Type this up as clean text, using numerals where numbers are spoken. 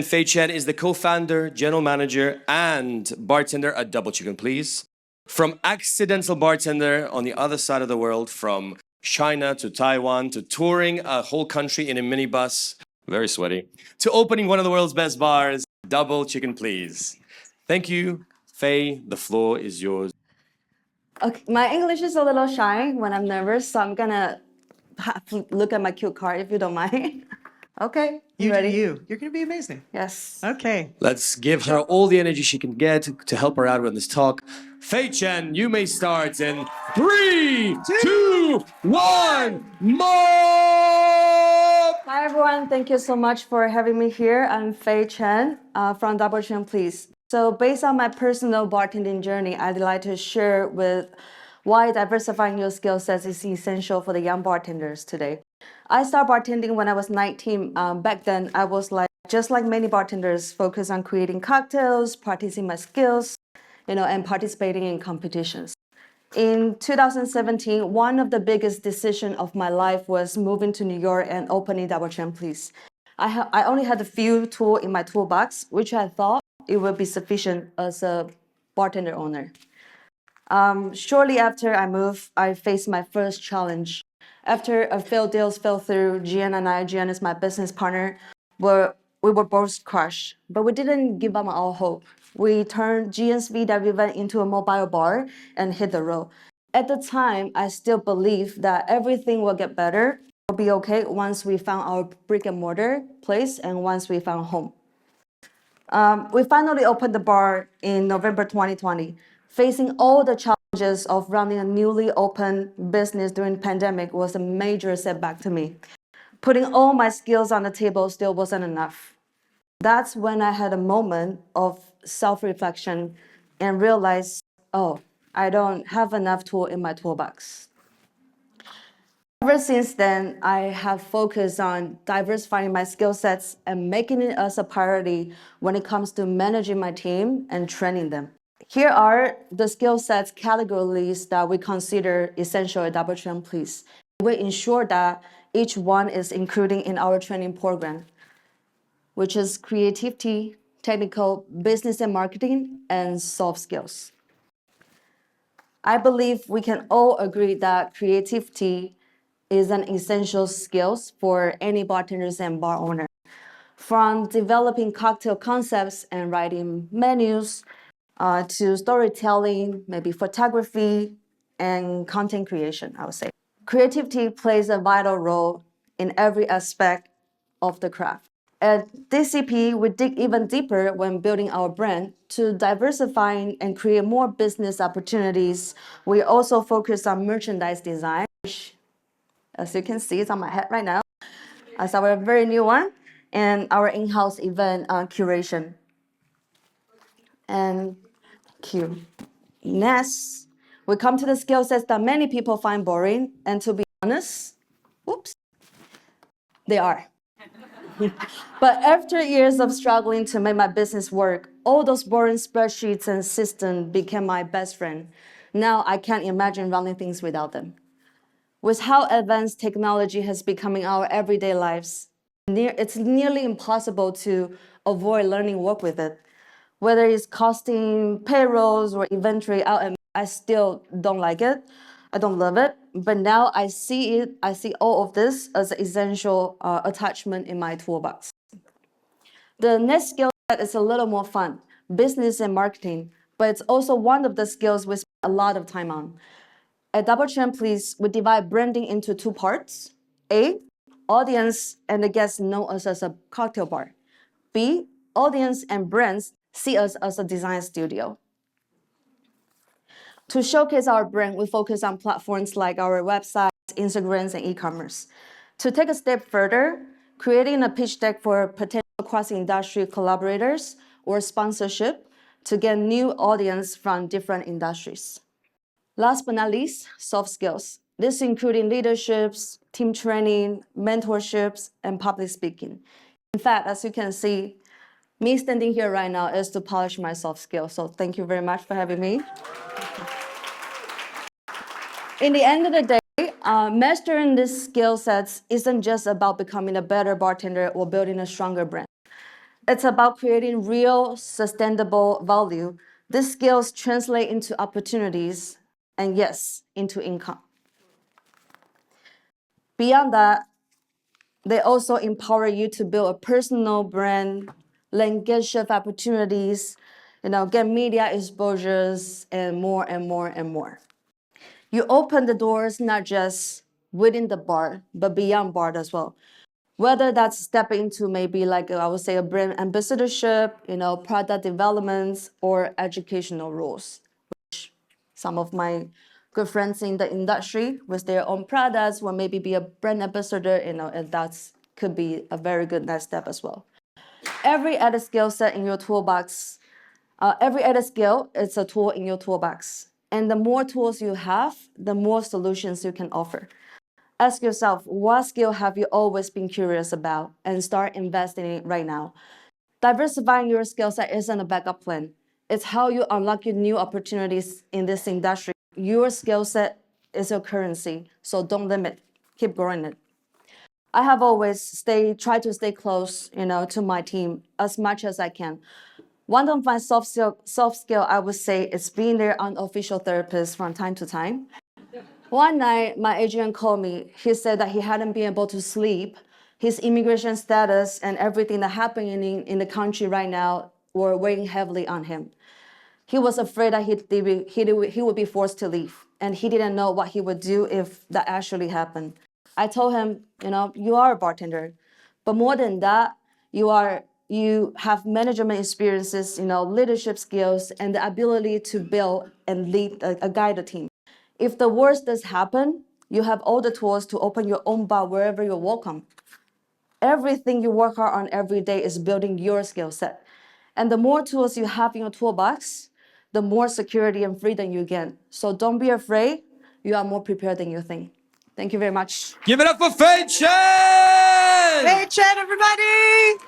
Faye Chen is the co-founder, general manager, and bartender at Double Chicken Please. From accidental bartender on the other side of the world, from China to Taiwan, to touring a whole country in a minibus, very sweaty, to opening one of the world's best bars, Double Chicken Please. Thank you, Faye. The floor is yours. Okay, my English is a little shy when I'm nervous, so I'm gonna have to look at my cue card if you don't mind. Okay, You ready? do you. You're going to be amazing. Yes. Okay. Let's give her all the energy she can get to help her out with this talk. Faye Chen, you may start in 3, 2, 1, more! Hi everyone, thank you so much for having me here. I'm Faye Chen from Double Chen Please. So based on my personal bartending journey, I'd like to share with why diversifying your skill sets is essential for the young bartenders today. I started bartending when I was 19. Back then, I was just like many bartenders, focused on creating cocktails, practicing my skills, and participating in competitions. In 2017, one of the biggest decisions of my life was moving to New York and opening Double Chen Please. I only had a few tools in my toolbox, which I thought it would be sufficient as a bartender owner. Shortly after I moved, I faced my first challenge. After a failed deals fell through, Gian is my business partner, we were both crushed, but we didn't give up our hope. We turned Gian's VW van into a mobile bar and hit the road. At the time, I still believed that everything will get better, will be okay once we found our brick and mortar place and once we found home. We finally opened the bar in November 2020. Facing all the challenges of running a newly open business during the pandemic was a major setback to me. Putting all my skills on the table still wasn't enough. That's when I had a moment of self-reflection and realized, oh, I don't have enough tool in my toolbox. Ever since then, I have focused on diversifying my skill sets and making it as a priority when it comes to managing my team and training them. Here are the skill sets categories that we consider essential at Double Chen Please. We ensure that each one is included in our training program, which is creativity, technical, business and marketing, and soft skills. I believe we can all agree that creativity is an essential skill for any bartenders and bar owner. From developing cocktail concepts and writing menus, to storytelling, maybe photography, and content creation, I would say. Creativity plays a vital role in every aspect of the craft. At DCP, we dig even deeper when building our brand to diversifying and create more business opportunities. We also focus on merchandise design, which, as you can see, is on my head right now, as our very new one, and our in-house event curation. And Q. Next, we come to the skill sets that many people find boring, and to be honest, whoops, they are. But after years of struggling to make my business work, all those boring spreadsheets and systems became my best friend. Now I can't imagine running things without them. With how advanced technology has become in our everyday lives, it's nearly impossible to avoid learning work with it. Whether it's costing payrolls or inventory out, I still don't like it. I don't love it. But now I see all of this as an essential attachment in my toolbox. The next skill set is a little more fun, business and marketing, but it's also one of the skills we spend a lot of time on. At Double Chen Please, we divide branding into two parts. A, audience and the guests know us as a cocktail bar. B, audience and brands see us as a design studio. To showcase our brand, we focus on platforms like our websites, Instagrams, and e-commerce. To take a step further, creating a pitch deck for potential cross-industry collaborators or sponsorship to get new audience from different industries. Last but not least, soft skills. This including leaderships, team training, mentorships, and public speaking. In fact, as you can see, me standing here right now is to polish my soft skills. So thank you very much for having me. In the end of the day, mastering these skill sets isn't just about becoming a better bartender or building a stronger brand. It's about creating real, sustainable value. These skills translate into opportunities and, yes, into income. Beyond that, they also empower you to build a personal brand, language of opportunities, get media exposures, and more and more and more. You open the doors not just within the bar, but beyond bar as well. Whether that's stepping into maybe like I would say a brand ambassadorship, product developments or educational roles. Some of my good friends in the industry with their own products will maybe be a brand ambassador, and that's could be a very good next step as well. Every added skill set in your toolbox, every added skill is a tool in your toolbox. And the more tools you have, the more solutions you can offer. Ask yourself, what skill have you always been curious about, and start investing in it right now. Diversifying your skill set isn't a backup plan. It's how you unlock your new opportunities in this industry. Your skill set is your currency, so don't limit. Keep growing it. I have always tried to stay close, to my team as much as I can. One of my soft skill, I would say, is being their unofficial therapist from time to time. One night, my agent called me. He said that he hadn't been able to sleep. His immigration status and everything that happening in the country right now were weighing heavily on him. He was afraid that he would be forced to leave, and he didn't know what he would do if that actually happened. I told him, you are a bartender, but more than that, you have management experiences, leadership skills, and the ability to build and lead a guide team. If the worst does happen, you have all the tools to open your own bar wherever you're welcome. Everything you work hard on every day is building your skill set. And the more tools you have in your toolbox, the more security and freedom you get. So don't be afraid. You are more prepared than you think. Thank you very much. Give it up for Faye Chen! Hey, Chen, everybody!